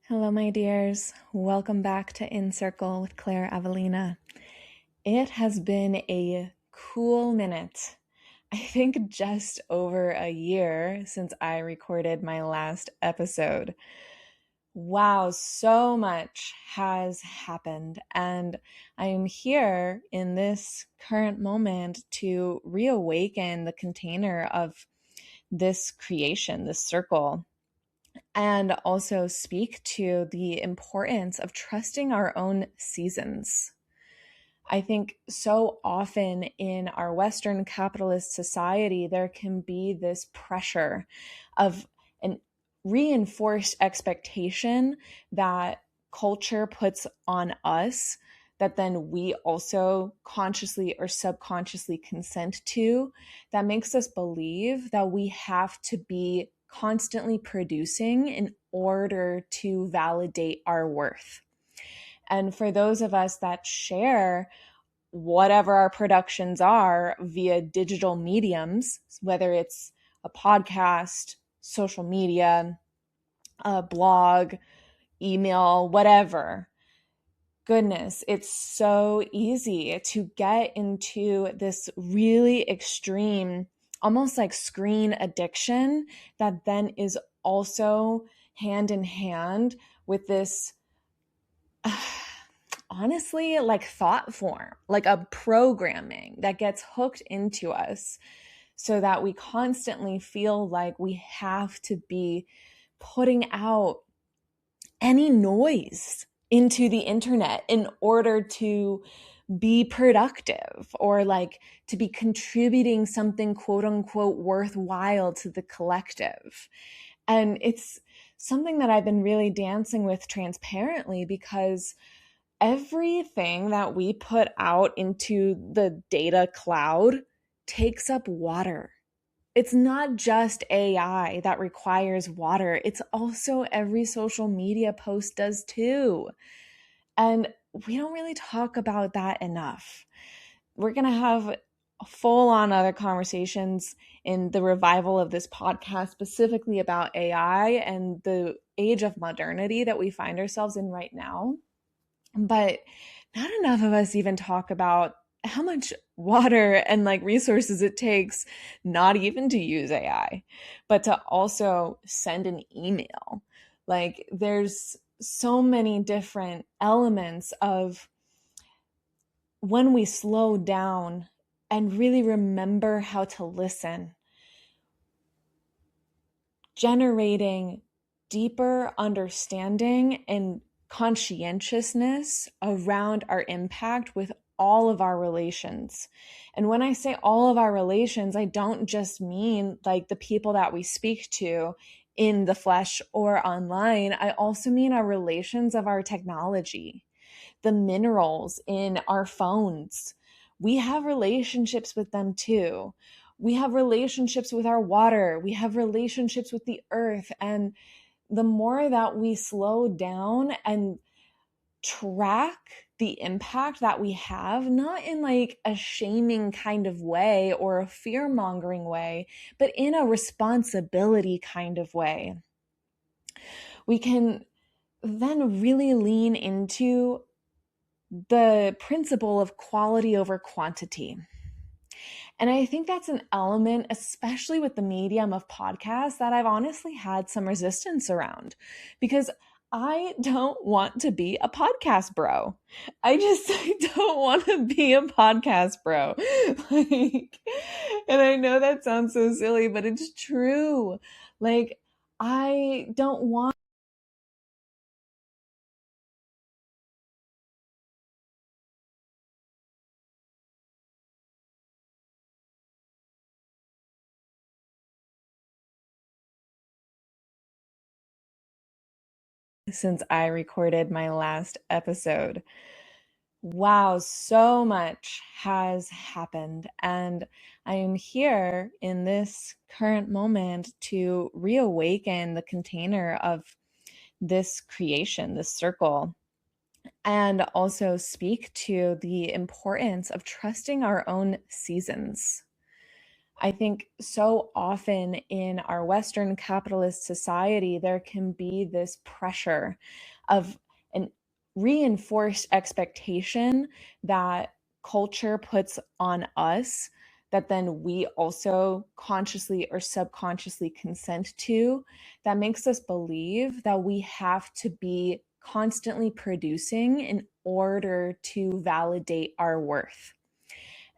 Hello, my dears. Welcome back to In Circle with Claire Avelina. It has been a cool minute. I think just over a year since I recorded my last episode. Wow, so much has happened, and I am here in this current moment to reawaken the container of this creation, this circle, and also speak to the importance of trusting our own seasons. I think so often in our Western capitalist society, there can be this pressure of an reinforced expectation that culture puts on us that then we also consciously or subconsciously consent to, that makes us believe that we have to be constantly producing in order to validate our worth. And for those of us that share whatever our productions are via digital mediums, whether it's a podcast, social media, a blog, email, whatever, goodness, it's so easy to get into this really extreme, almost like screen addiction that then is also hand in hand with this honestly like thought form, like a programming that gets hooked into us so that we constantly feel like we have to be putting out any noise into the internet in order to be productive or like to be contributing something quote unquote worthwhile to the collective. And it's something that I've been really dancing with transparently because everything that we put out into the data cloud takes up water. It's not just AI that requires water. It's also every social media post does too. And we don't really talk about that enough. We're going to have full on other conversations in the revival of this podcast, specifically about AI and the age of modernity that we find ourselves in right now. But not enough of us even talk about how much water and like resources it takes not even to use AI, but to also send an email. Like there's so many different elements of when we slow down and really remember how to listen, generating deeper understanding and conscientiousness around our impact with all of our relations. And when I say all of our relations, I don't just mean like the people that we speak to in the flesh or online. I also mean our relations of our technology, the minerals in our phones. We have relationships with them too. We have relationships with our water. We have relationships with the earth. And the more that we slow down and track the impact that we have, not in like a shaming kind of way or a fear-mongering way, but in a responsibility kind of way, we can then really lean into the principle of quality over quantity. And I think that's an element, especially with the medium of podcasts, that I've honestly had some resistance around because I don't want to be a podcast bro. I don't want to be a podcast bro. Like, and I know that sounds so silly, but it's true. Like, I don't want since I recorded my last episode. Wow, so much has happened. And I am here in this current moment to reawaken the container of this creation, this circle, and also speak to the importance of trusting our own seasons. I think so often in our Western capitalist society, there can be this pressure of an reinforced expectation that culture puts on us, that then we also consciously or subconsciously consent to, that makes us believe that we have to be constantly producing in order to validate our worth.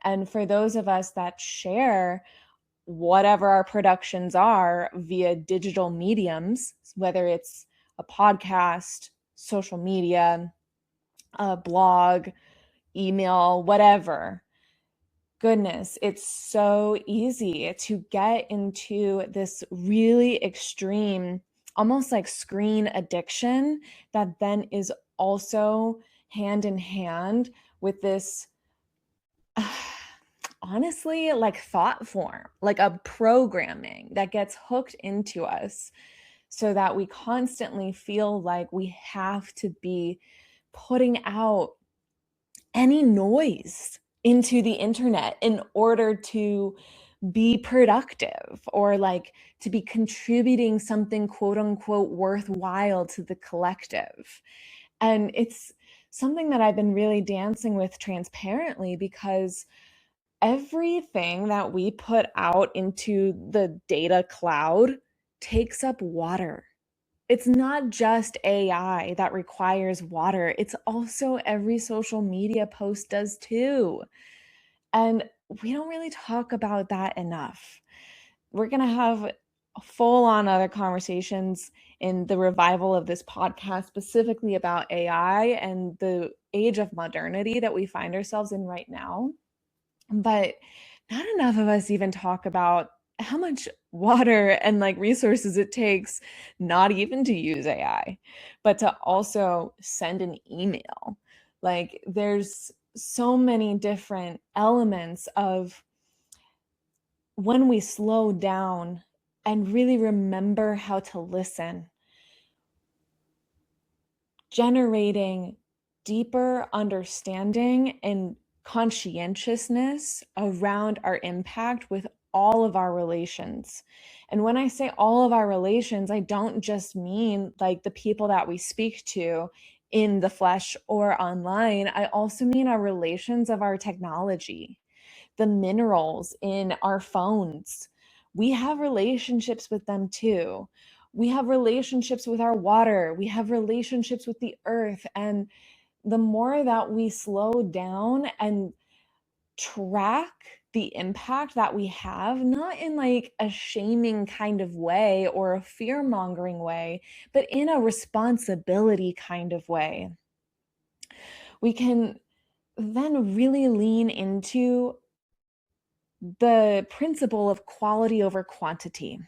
And for those of us that share whatever our productions are via digital mediums, whether it's a podcast, social media, a blog, email, whatever. Goodness, it's so easy to get into this really extreme, almost like screen addiction, that then is also hand in hand with this honestly, like thought form, like a programming that gets hooked into us so that we constantly feel like we have to be putting out any noise into the internet in order to be productive, or like to be contributing something quote unquote worthwhile to the collective. And it's something that I've been really dancing with transparently, because everything that we put out into the data cloud takes up water. It's not just AI that requires water, it's also every social media post does too. And we don't really talk about that enough. We're going to have full on other conversations in the revival of this podcast, specifically about AI and the age of modernity that we find ourselves in right now. But not enough of us even talk about how much water and like resources it takes, not even to use AI, but to also send an email. Like there's so many different elements of when we slow down and really remember how to listen, generating deeper understanding and conscientiousness around our impact with all of our relations. And when I say all of our relations, I don't just mean like the people that we speak to in the flesh or online. I also mean our relations of our technology, the minerals in our phones. We have relationships with them too. We have relationships with our water. We have relationships with the earth. And the more that we slow down and track the impact that we have, not in like a shaming kind of way or a fear mongering way, but in a responsibility kind of way, we can then really lean into the principle of quality over quantity.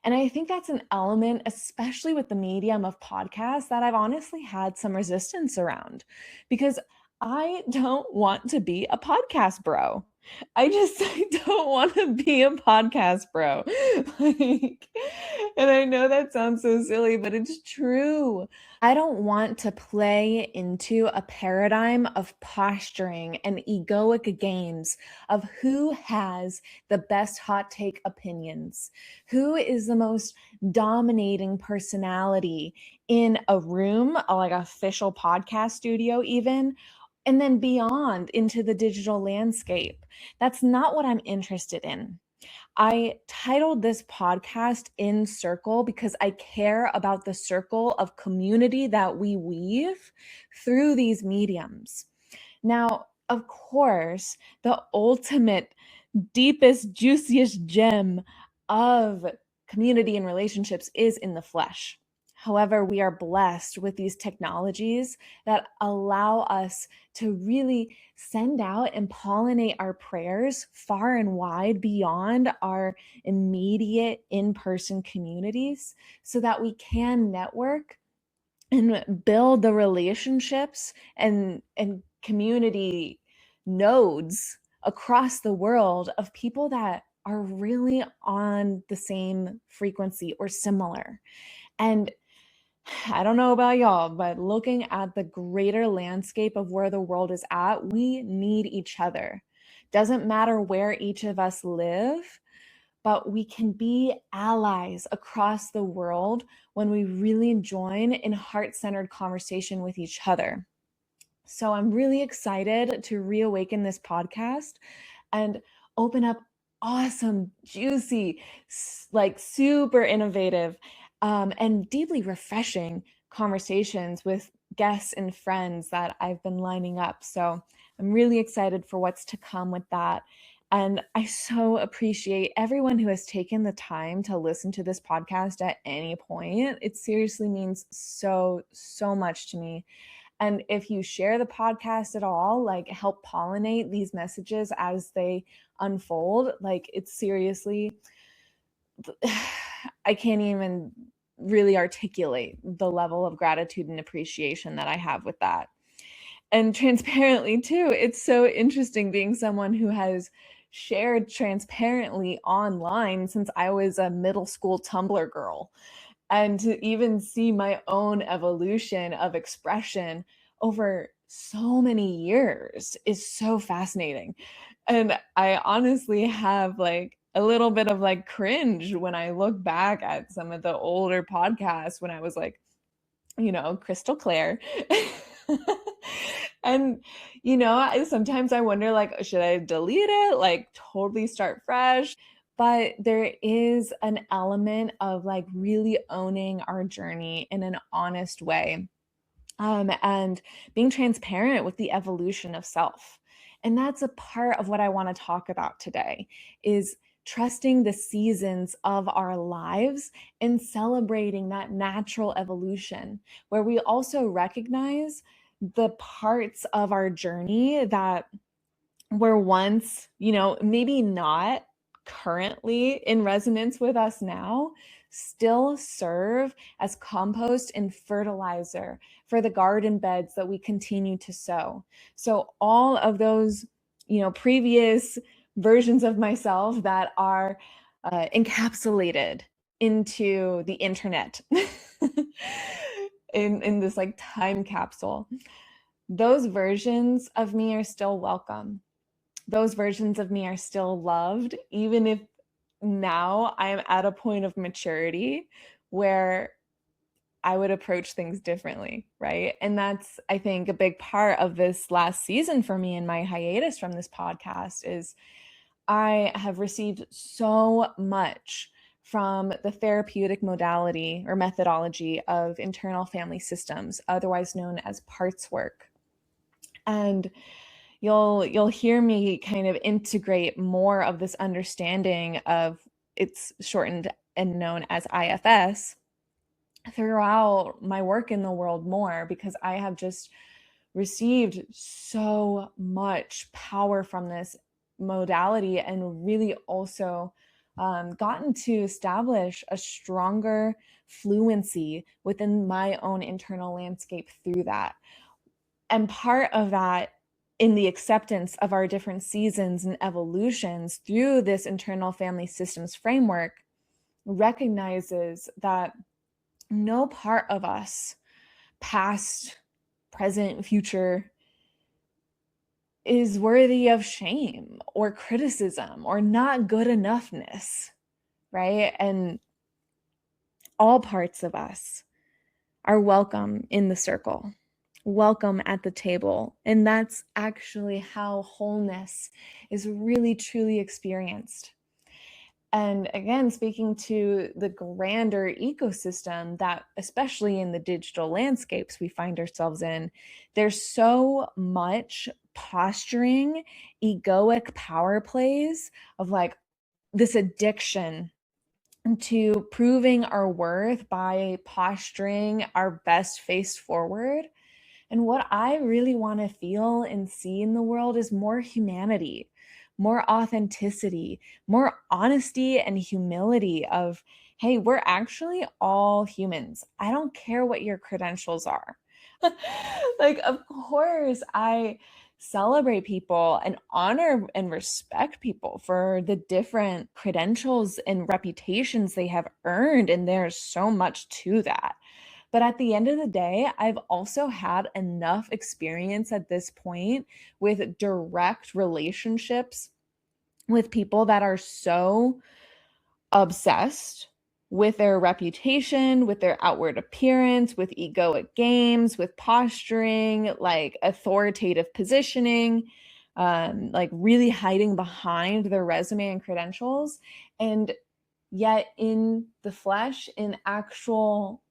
And I think that's an element, especially with the medium of podcasts, that I've honestly had some resistance around, because I don't want to be a podcast bro. I don't want to be a podcast bro. Like, and I know that sounds so silly, but it's true. I don't want to play into a paradigm of posturing and egoic games of who has the best hot take opinions, who is the most dominating personality in a room, like an official podcast studio, even, and then beyond into the digital landscape. That's not what I'm interested in. I titled this podcast In Circle because I care about the circle of community that we weave through these mediums. Now, of course, the ultimate, deepest, juiciest gem of community and relationships is in the flesh. However, we are blessed with these technologies that allow us to really send out and pollinate our prayers far and wide beyond our immediate in person communities so that we can network and build the relationships and community nodes across the world of people that are really on the same frequency or similar. And I don't know about y'all, but looking at the greater landscape of where the world is at, we need each other Doesn't matter where each of us live, but we can be allies across the world when we really join in heart-centered conversation with each other. So I'm really excited to reawaken this podcast and open up awesome, juicy, like super innovative, and deeply refreshing conversations with guests and friends that I've been lining up. So I'm really excited for what's to come with that. And I so appreciate everyone who has taken the time to listen to this podcast at any point. It seriously means so, so much to me. And if you share the podcast at all, like help pollinate these messages as they unfold, like it's seriously, I can't even really articulate the level of gratitude and appreciation that I have with that. And transparently, too, it's so interesting being someone who has shared transparently online since I was a middle school Tumblr girl. And to even see my own evolution of expression over so many years is so fascinating. And I honestly have like a little bit of like cringe when I look back at some of the older podcasts when I was like, crystal clear. And sometimes I wonder, like, should I delete it, like totally start fresh? But there is an element of like really owning our journey in an honest way, and being transparent with the evolution of self. And that's a part of what I want to talk about today is trusting the seasons of our lives and celebrating that natural evolution, where we also recognize the parts of our journey that were once, maybe not currently in resonance with us now, still serve as compost and fertilizer for the garden beds that we continue to sow. So all of those, previous versions of myself that are encapsulated into the internet in this like time capsule, those versions of me are still welcome. Those versions of me are still loved, even if now I am at a point of maturity where I would approach things differently, right? And that's, I think, a big part of this last season for me and my hiatus from this podcast is I have received so much from the therapeutic modality or methodology of internal family systems, otherwise known as parts work. And you'll hear me kind of integrate more of this understanding of, it's shortened and known as IFS, throughout my work in the world more, because I have just received so much power from this modality and really also gotten to establish a stronger fluency within my own internal landscape through that. And part of that, in the acceptance of our different seasons and evolutions through this internal family systems framework, recognizes that no part of us, past, present, future, is worthy of shame or criticism or not good enoughness, right? And all parts of us are welcome in the circle, welcome at the table. And that's actually how wholeness is really truly experienced. And again, speaking to the grander ecosystem that, especially in the digital landscapes we find ourselves in, there's so much posturing, egoic power plays of like this addiction to proving our worth by posturing our best face forward. And what I really want to feel and see in the world is more humanity, more authenticity, more honesty and humility of, hey, we're actually all humans. I don't care what your credentials are. Like, of course, I celebrate people and honor and respect people for the different credentials and reputations they have earned. And there's so much to that. But at the end of the day, I've also had enough experience at this point with direct relationships with people that are so obsessed with their reputation, with their outward appearance, with egoic games, with posturing, like authoritative positioning, like really hiding behind their resume and credentials. And yet in the flesh, in actual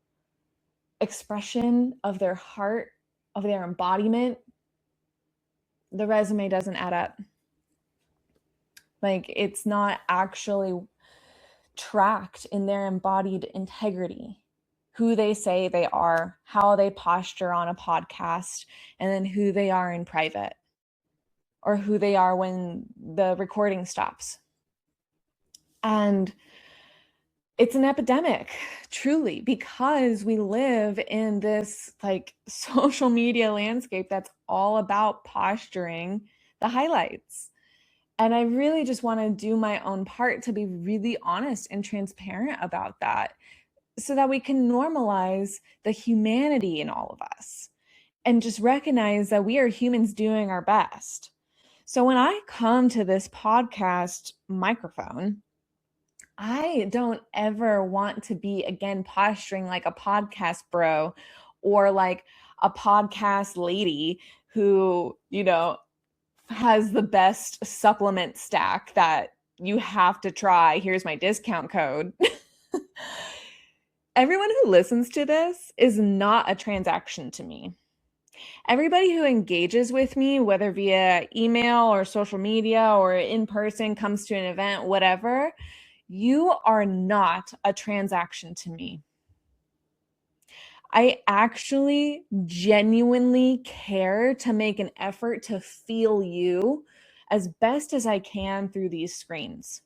expression of their heart, of their embodiment, the resume doesn't add up. Like it's not actually tracked in their embodied integrity, who they say they are, how they posture on a podcast, and then who they are in private, or who they are when the recording stops. And it's an epidemic, truly, because we live in this like social media landscape that's all about posturing the highlights. And I really just want to do my own part to be really honest and transparent about that so that we can normalize the humanity in all of us and just recognize that we are humans doing our best. So when I come to this podcast microphone, I don't ever want to be again posturing like a podcast bro or like a podcast lady who, has the best supplement stack that you have to try. Here's my discount code. Everyone who listens to this is not a transaction to me. Everybody who engages with me, whether via email or social media or in person, comes to an event, whatever, you are not a transaction to me. I actually genuinely care to make an effort to feel you as best as I can through these screens.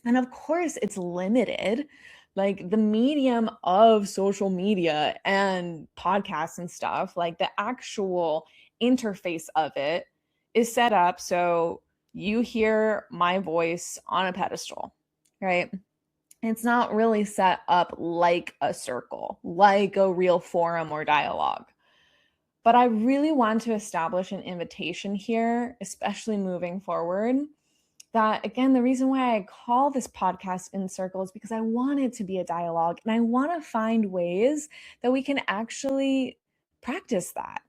And of course, it's limited. Like the medium of social media and podcasts and stuff, like the actual interface of it is set up so you hear my voice on a pedestal, right? It's not really set up like a circle, like a real forum or dialogue. But I really want to establish an invitation here, especially moving forward, that again, the reason why I call this podcast In Circle is because I want it to be a dialogue and I want to find ways that we can actually practice that.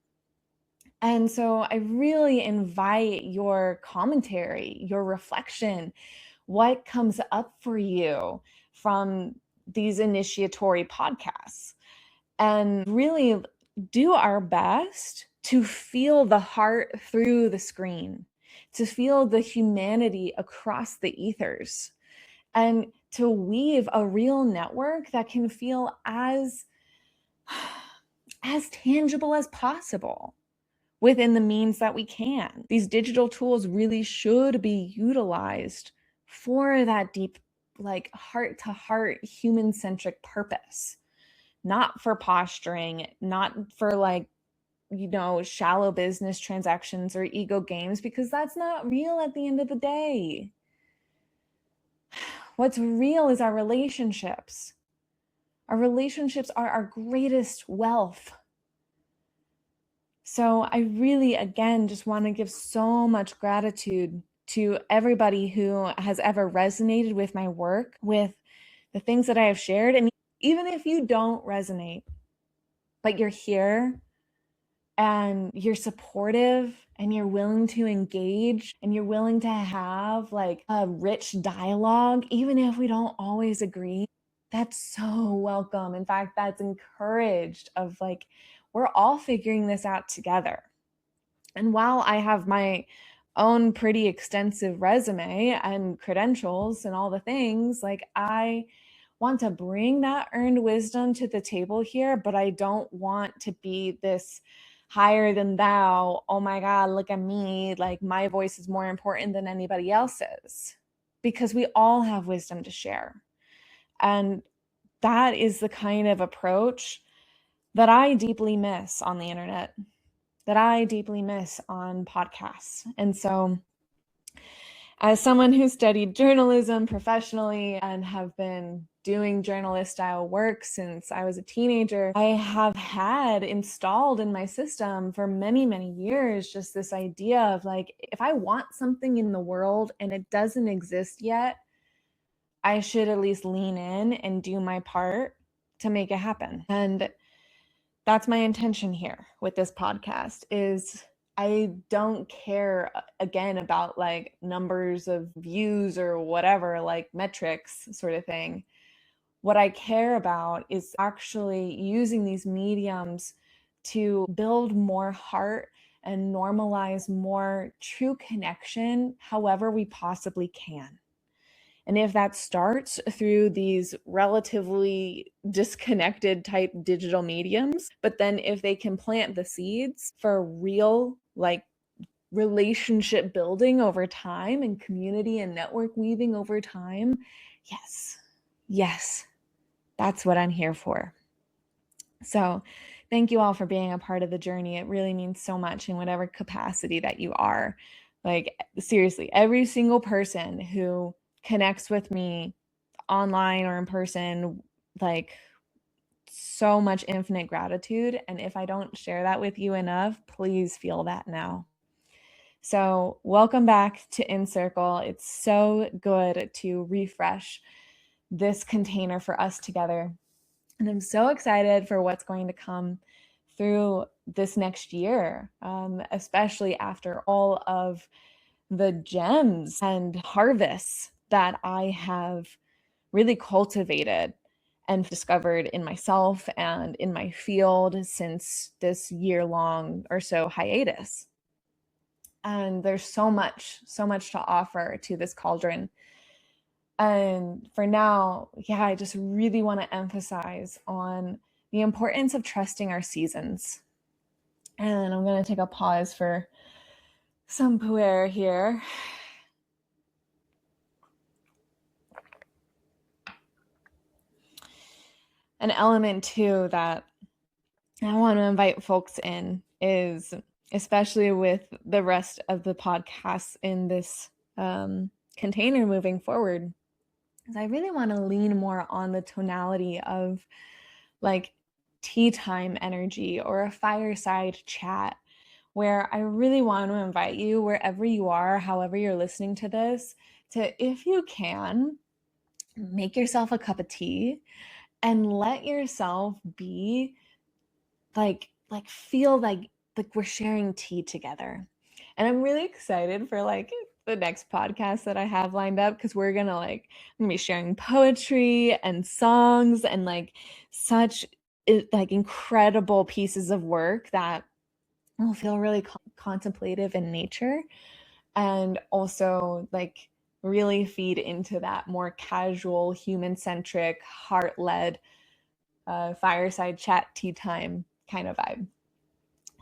And so I really invite your commentary, your reflection, what comes up for you from these initiatory podcasts, and really do our best to feel the heart through the screen, to feel the humanity across the ethers, and to weave a real network that can feel as tangible as possible within the means that we can. These digital tools really should be utilized for that deep, like heart to heart, human centric purpose, not for posturing, not for like, shallow business transactions or ego games, because that's not real at the end of the day. What's real is our relationships. Our relationships are our greatest wealth. So I really, again, just want to give so much gratitude to everybody who has ever resonated with my work, with the things that I have shared. And even if you don't resonate, but you're here and you're supportive and you're willing to engage and you're willing to have like a rich dialogue, even if we don't always agree, that's so welcome. In fact, that's encouraged of like, we're all figuring this out together. And while I have my own pretty extensive resume and credentials and all the things, like I want to bring that earned wisdom to the table here, but I don't want to be this higher than thou. Oh my God, look at me. Like my voice is more important than anybody else's, because we all have wisdom to share. And that is the kind of approach that I deeply miss on the internet, that I deeply miss on podcasts. And so as someone who studied journalism professionally and have been doing journalist style work since I was a teenager, I have had installed in my system for many, many years just this idea of like, if I want something in the world and it doesn't exist yet, I should at least lean in and do my part to make it happen. And that's my intention here with this podcast is I don't care again about like numbers of views or whatever, like metrics sort of thing. What I care about is actually using these mediums to build more heart and normalize more true connection however we possibly can. And if that starts through these relatively disconnected type digital mediums, but then if they can plant the seeds for real, like relationship building over time and community and network weaving over time, yes, that's what I'm here for. So thank you all for being a part of the journey. It really means so much in whatever capacity that you are. Like, seriously, every single person who connects with me online or in person, like, so much infinite gratitude. And if I don't share that with you enough, please feel that now. So welcome back to In Circle. It's so good to refresh this container for us together. And I'm so excited for what's going to come through this next year, especially after all of the gems and harvests that I have really cultivated and discovered in myself and in my field since this year-long or so hiatus. And there's so much to offer to this cauldron. And for now, I just really want to emphasize on the importance of trusting our seasons. And I'm going to take a pause for some pu'er here. An element too that I want to invite folks in is, especially with the rest of the podcasts in this container moving forward, is I really want to lean more on the tonality of like tea time energy or a fireside chat, where I really want to invite you, wherever you are, however you're listening to this, to, if you can, make yourself a cup of tea and let yourself be feel like we're sharing tea together. And I'm really excited for like the next podcast that I have lined up, because we're gonna be sharing poetry and songs and like such like incredible pieces of work that will feel really contemplative in nature, and also like really feed into that more casual, human-centric, heart-led fireside chat tea time kind of vibe.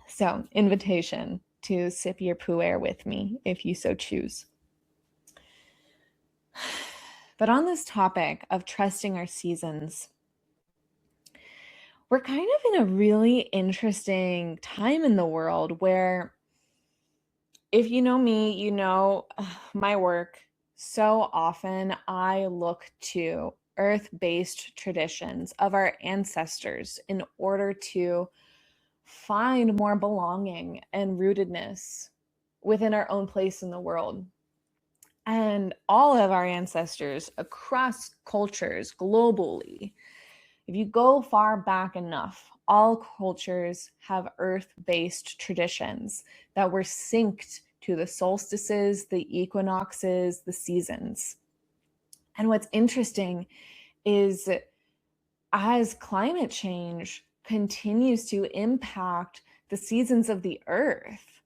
So, invitation to sip your pu'er with me if you so choose. But on this topic of trusting our seasons, we're kind of in a really interesting time in the world where, if you know me, you know my work. So often I look to earth-based traditions of our ancestors in order to find more belonging and rootedness within our own place in the world. And all of our ancestors across cultures globally, if you go far back enough, all cultures have earth-based traditions that were synced to the solstices, the equinoxes, the seasons. And what's interesting is, as climate change continues to impact the seasons of the earth,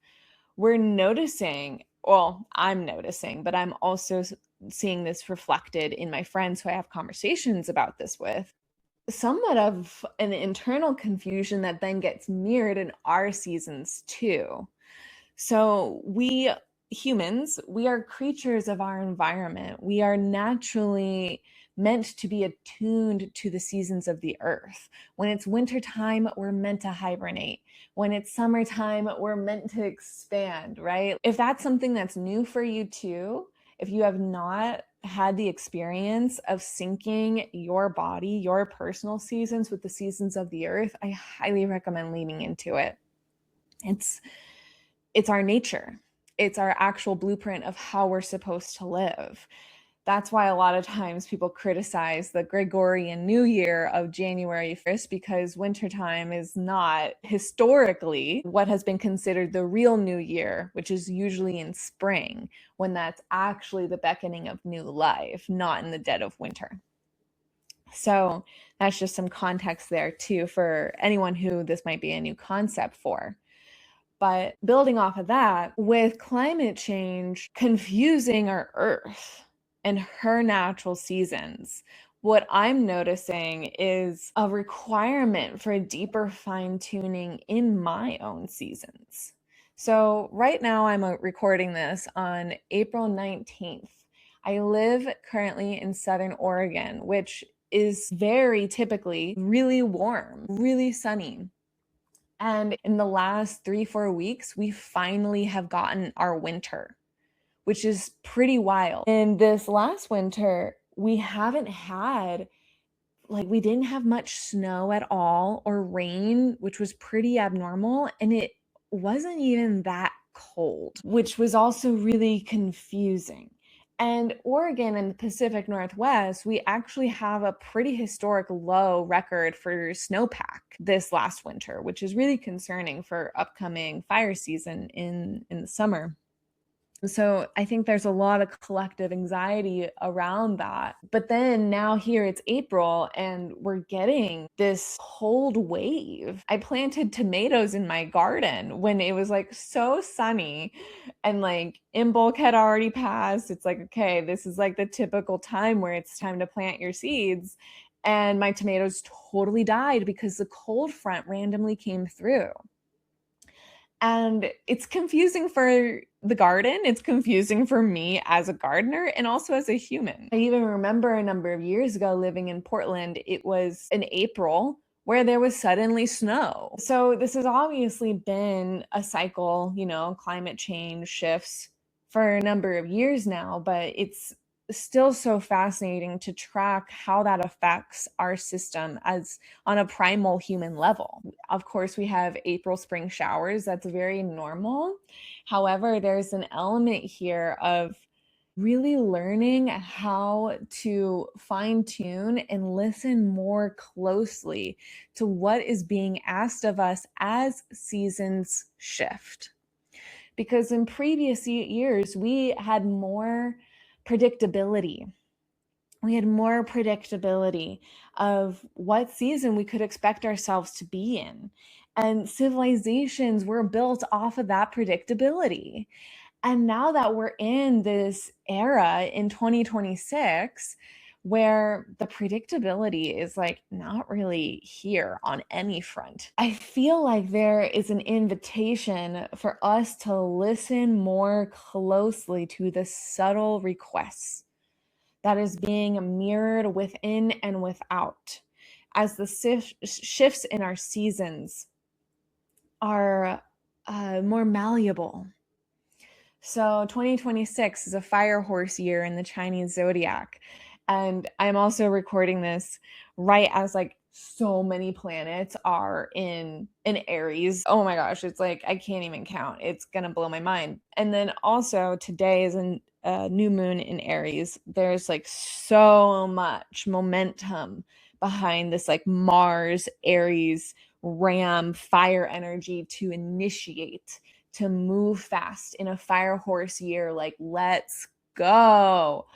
we're noticing, well, I'm noticing, but I'm also seeing this reflected in my friends who I have conversations about this with, somewhat of an internal confusion that then gets mirrored in our seasons too. So we humans, we are creatures of our environment. We are naturally meant to be attuned to the seasons of the earth. When it's wintertime, we're meant to hibernate. When it's summertime, we're meant to expand, right? If that's something that's new for you too, if you have not had the experience of syncing your body, your personal seasons with the seasons of the earth, I highly recommend leaning into it. It's our nature. It's our actual blueprint of how we're supposed to live. That's why a lot of times people criticize the Gregorian New Year of January 1st, because wintertime is not historically what has been considered the real New Year, which is usually in spring, when that's actually the beckoning of new life, not in the dead of winter. So that's just some context there too for anyone who this might be a new concept for. But building off of that, with climate change confusing our Earth and her natural seasons, what I'm noticing is a requirement for a deeper fine tuning in my own seasons. So right now I'm recording this on April 19th. I live currently in Southern Oregon, which is very typically really warm, really sunny. And in the last 3-4 weeks, we finally have gotten our winter, which is pretty wild. In this last winter, we haven't had, we didn't have much snow at all or rain, which was pretty abnormal. And it wasn't even that cold, which was also really confusing. And Oregon and the Pacific Northwest, we actually have a pretty historic low record for snowpack this last winter, which is really concerning for upcoming fire season in the summer. So I think there's a lot of collective anxiety around that. But then now here it's April and we're getting this cold wave. I planted tomatoes in my garden when it was like so sunny, and like Imbolc had already passed. It's like, okay, this is like the typical time where it's time to plant your seeds. And my tomatoes totally died because the cold front randomly came through. And it's confusing for the garden. It's confusing for me as a gardener and also as a human. I even remember a number of years ago living in Portland, it was in April where there was suddenly snow. So this has obviously been a cycle, climate change shifts for a number of years now, but it's still so fascinating to track how that affects our system as on a primal human level. Of course, we have April spring showers. That's very normal. However, there's an element here of really learning how to fine tune and listen more closely to what is being asked of us as seasons shift. Because in previous years, we had more predictability. We had more predictability of what season we could expect ourselves to be in. And civilizations were built off of that predictability. And now that we're in this era in 2026, where the predictability is like not really here on any front, I feel like there is an invitation for us to listen more closely to the subtle requests that is being mirrored within and without as the shifts in our seasons are more malleable. So 2026 is a fire horse year in the Chinese zodiac. And I'm also recording this right as like so many planets are in Aries. Oh my gosh, it's like I can't even count. It's gonna blow my mind. And then also today is a new moon in Aries. There's like so much momentum behind this like Mars, Aries, Ram, fire energy to initiate, to move fast in a fire horse year. Like, let's go.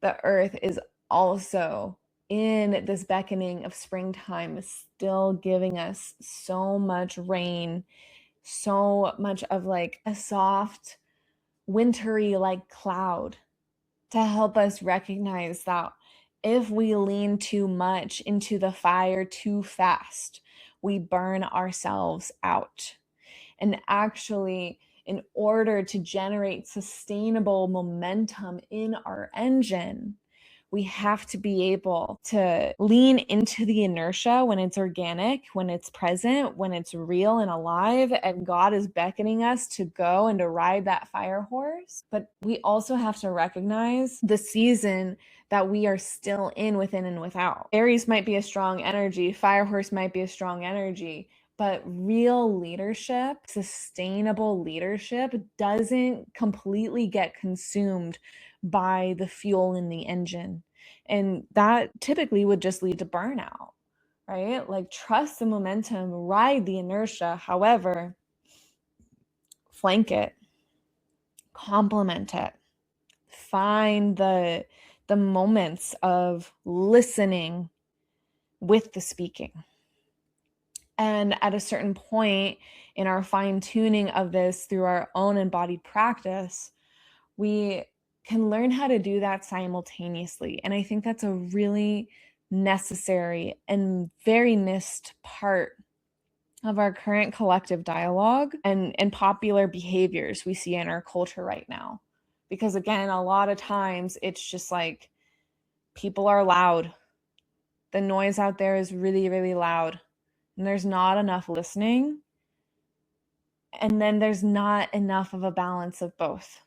The earth is also in this beckoning of springtime, still giving us so much rain, so much of like a soft, wintry like cloud to help us recognize that if we lean too much into the fire too fast, we burn ourselves out. And actually, in order to generate sustainable momentum in our engine, We have to be able to lean into the inertia when it's organic, when it's present, when it's real and alive, and God is beckoning us to go and to ride that fire horse. But we also have to recognize the season that we are still in, within and without. Aries might be a strong energy, fire horse might be a strong energy, but real leadership, sustainable leadership, doesn't completely get consumed by the fuel in the engine. And that typically would just lead to burnout, right? Like, trust the momentum, ride the inertia. However, flank it, complement it, find the moments of listening with the speaking. And at a certain point in our fine tuning of this through our own embodied practice, we can learn how to do that simultaneously. And I think that's a really necessary and very missed part of our current collective dialogue and popular behaviors we see in our culture right now. Because again, a lot of times it's just like people are loud. The noise out there is really, really loud. And there's not enough listening. And then there's not enough of a balance of both,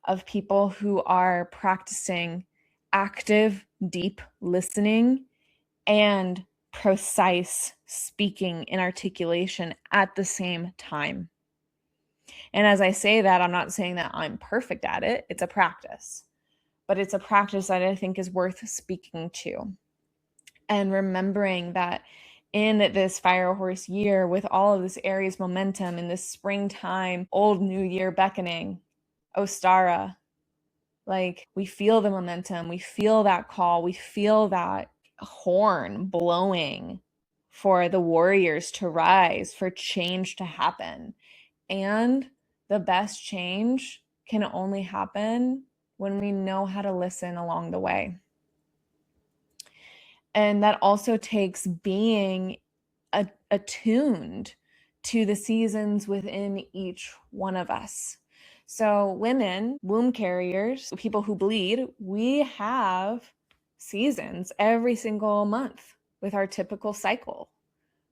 of people who are practicing active, deep listening and precise speaking and articulation at the same time. And as I say that, I'm not saying that I'm perfect at it. It's a practice, but it's a practice that I think is worth speaking to. And remembering that in this fire horse year, with all of this Aries momentum and this springtime, old new year beckoning, Ostara, like, we feel the momentum, we feel that call, we feel that horn blowing for the warriors to rise, for change to happen. And the best change can only happen when we know how to listen along the way. And that also takes being attuned to the seasons within each one of us. So women, womb carriers, people who bleed, we have seasons every single month with our typical cycle,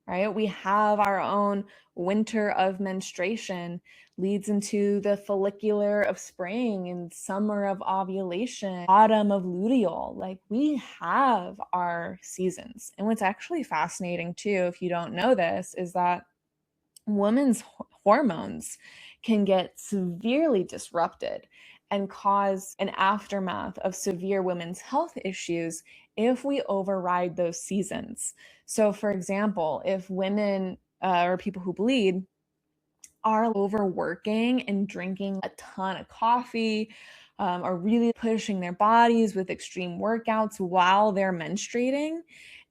right? We have our own winter of menstruation leads into the follicular of spring and summer of ovulation, autumn of luteal. Like, we have our seasons. And what's actually fascinating too, if you don't know this, is that women's hormones can get severely disrupted and cause an aftermath of severe women's health issues if we override those seasons. So, for example, if women or people who bleed are overworking and drinking a ton of coffee, or really pushing their bodies with extreme workouts while they're menstruating,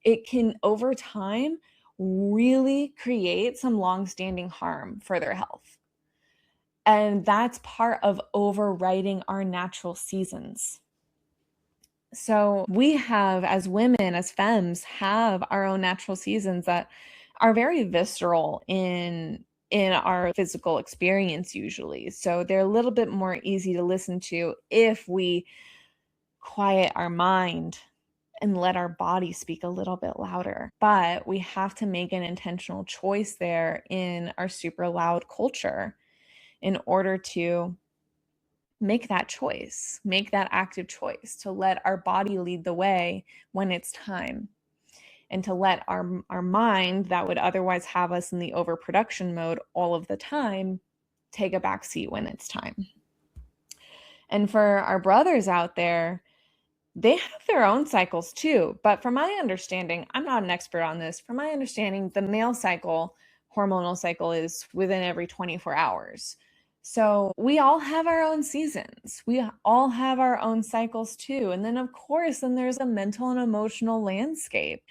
it can over time really create some long-standing harm for their health. And that's part of overriding our natural seasons. So we have, as women, as femmes, have our own natural seasons that are very visceral in our physical experience usually. So they're a little bit more easy to listen to if we quiet our mind and let our body speak a little bit louder. But we have to make an intentional choice there in our super loud culture in order to make that choice, make that active choice to let our body lead the way when it's time, and to let our mind that would otherwise have us in the overproduction mode all of the time take a back seat when it's time. And for our brothers out there, they have their own cycles too. But from my understanding, I'm not an expert on this. From my understanding, the male cycle, hormonal cycle, is within every 24 hours. So we all have our own seasons. We all have our own cycles too. And then, of course, then there's a mental and emotional landscape.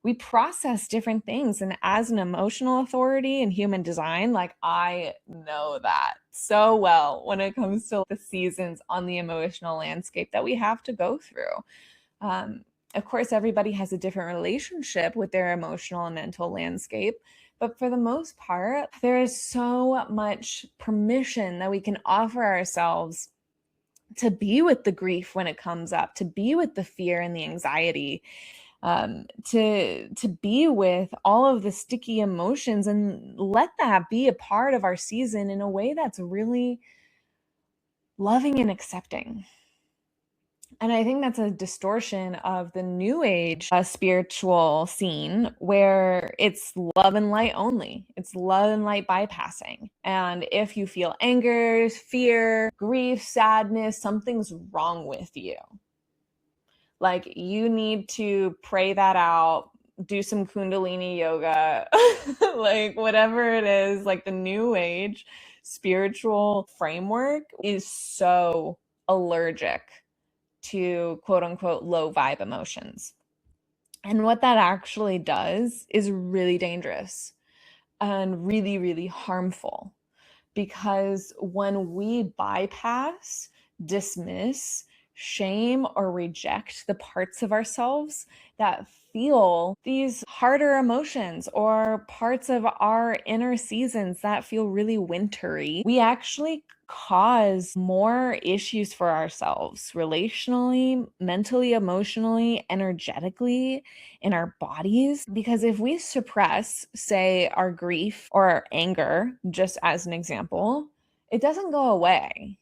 We process different things. And as an emotional authority in human design, like, I know that so well when it comes to the seasons on the emotional landscape that we have to go through. Of course, everybody has a different relationship with their emotional and mental landscape. But for the most part, there is so much permission that we can offer ourselves to be with the grief when it comes up, to be with the fear and the anxiety, to be with all of the sticky emotions, and let that be a part of our season in a way that's really loving and accepting. And I think that's a distortion of the new age spiritual scene, where it's love and light only. It's love and light bypassing. And if you feel anger, fear, grief, sadness, something's wrong with you. Like, you need to pray that out, do some Kundalini yoga, like whatever it is. Like, the new age spiritual framework is so allergic to quote unquote low vibe emotions. And what that actually does is really dangerous and really, really harmful, because when we bypass, dismiss, shame, or reject the parts of ourselves that feel these harder emotions, or parts of our inner seasons that feel really wintry, we actually cause more issues for ourselves relationally, mentally, emotionally, energetically, in our bodies. Because if we suppress, say, our grief or our anger, just as an example, it doesn't go away.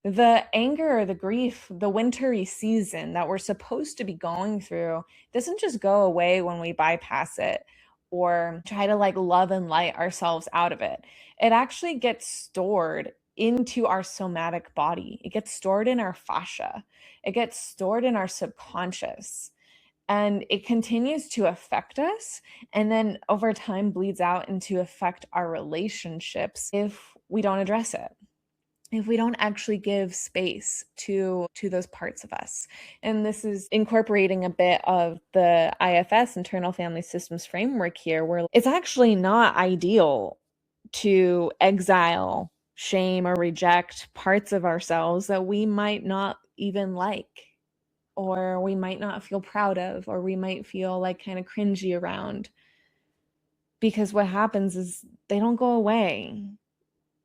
The anger or the grief, the wintry season that we're supposed to be going through, doesn't just go away when we bypass it or try to like love and light ourselves out of it. It actually gets stored into our somatic body. It gets stored in our fascia. It gets stored in our subconscious. And it continues to affect us, and then over time bleeds out into affect our relationships if we don't address it, if we don't actually give space to those parts of us. And this is incorporating a bit of the IFS, internal family systems framework here, where it's actually not ideal to exile, shame, or reject parts of ourselves that we might not even like, or we might not feel proud of, or we might feel like kind of cringy around. Because what happens is they don't go away.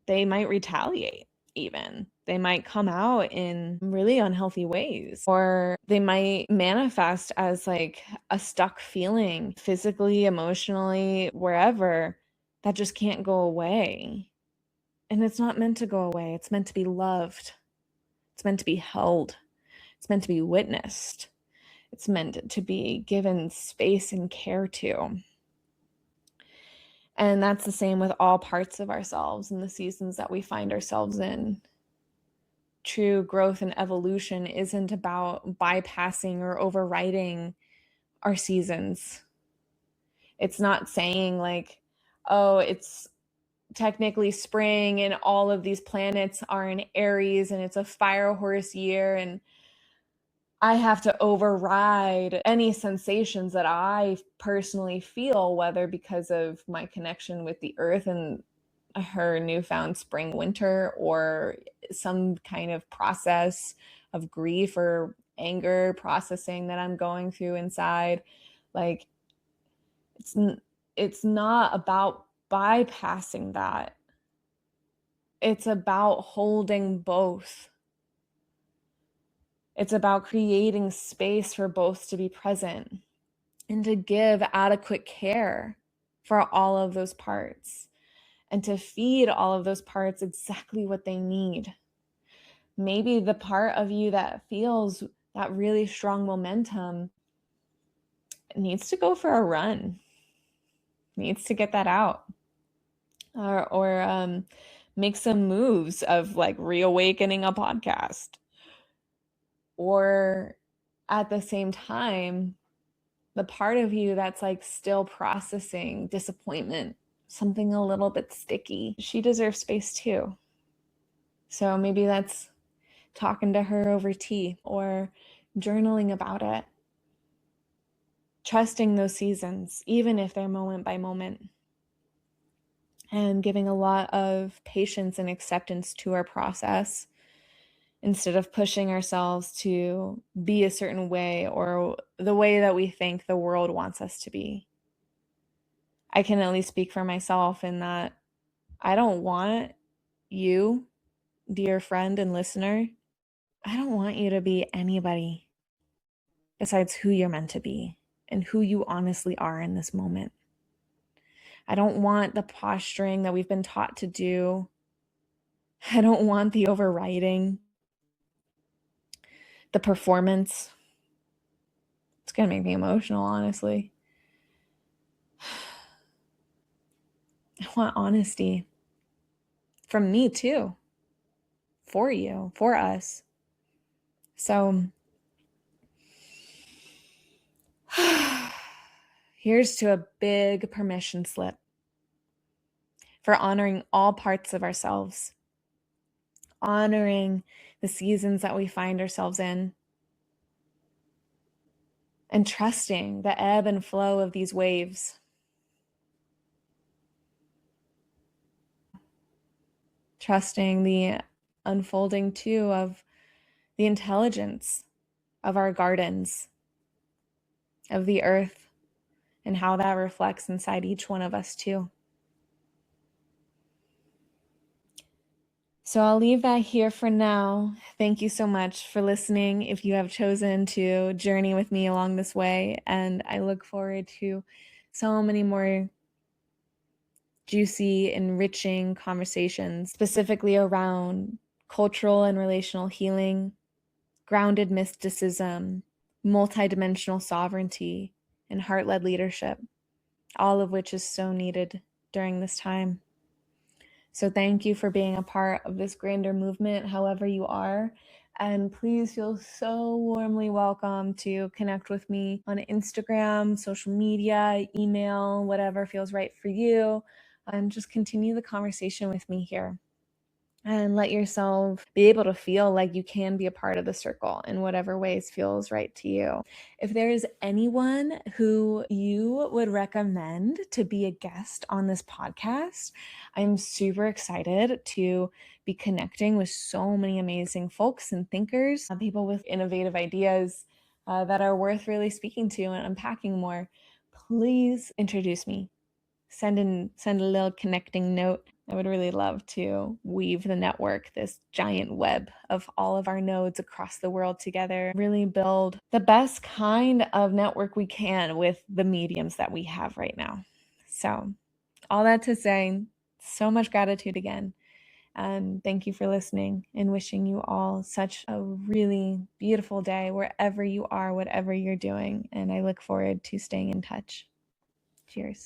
They might retaliate, even. They might come out in really unhealthy ways, or they might manifest as like a stuck feeling physically, emotionally, wherever, that just can't go away. And it's not meant to go away. It's meant to be loved. It's meant to be held. It's meant to be witnessed. It's meant to be given space and care to. And that's the same with all parts of ourselves in the seasons that we find ourselves in. True growth and evolution isn't about bypassing or overriding our seasons. It's not saying like, oh, it's technically spring and all of these planets are in Aries and it's a fire horse year, and I have to override any sensations that I personally feel, whether because of my connection with the earth and her newfound spring winter, or some kind of process of grief or anger processing that I'm going through inside. Like, it's not about bypassing that. It's about holding both. It's about creating space for both to be present and to give adequate care for all of those parts, and to feed all of those parts exactly what they need. Maybe the part of you that feels that really strong momentum needs to go for a run, needs to get that out, or make some moves of like reawakening a podcast. Or at the same time, the part of you that's like still processing disappointment, something a little bit sticky, she deserves space too. So maybe that's talking to her over tea or journaling about it, trusting those seasons, even if they're moment by moment, and giving a lot of patience and acceptance to our process, instead of pushing ourselves to be a certain way or the way that we think the world wants us to be. I can at least speak for myself in that I don't want you, dear friend and listener, I don't want you to be anybody besides who you're meant to be and who you honestly are in this moment. I don't want the posturing that we've been taught to do. I don't want the overriding, the performance. It's going to make me emotional, honestly. I want honesty from me too, for you, for us. So here's to a big permission slip for honoring all parts of ourselves, honoring the seasons that we find ourselves in, and trusting the ebb and flow of these waves. Trusting the unfolding too of the intelligence of our gardens, of the earth, and how that reflects inside each one of us too. So I'll leave that here for now. Thank you so much for listening if you have chosen to journey with me along this way. And I look forward to so many more juicy, enriching conversations, specifically around cultural and relational healing, grounded mysticism, multidimensional sovereignty, and heart-led leadership, all of which is so needed during this time. So thank you for being a part of this grander movement, however you are. And please feel so warmly welcome to connect with me on Instagram, social media, email, whatever feels right for you. And just continue the conversation with me here. And let yourself be able to feel like you can be a part of the circle in whatever ways feels right to you. If there is anyone who you would recommend to be a guest on this podcast, I'm super excited to be connecting with so many amazing folks and thinkers, people with innovative ideas that are worth really speaking to and unpacking more. Please introduce me. Send a little connecting note. I would really love to weave the network, this giant web of all of our nodes across the world together, really build the best kind of network we can with the mediums that we have right now. So all that to say, so much gratitude again. And thank you for listening, and wishing you all such a really beautiful day wherever you are, whatever you're doing. And I look forward to staying in touch. Cheers.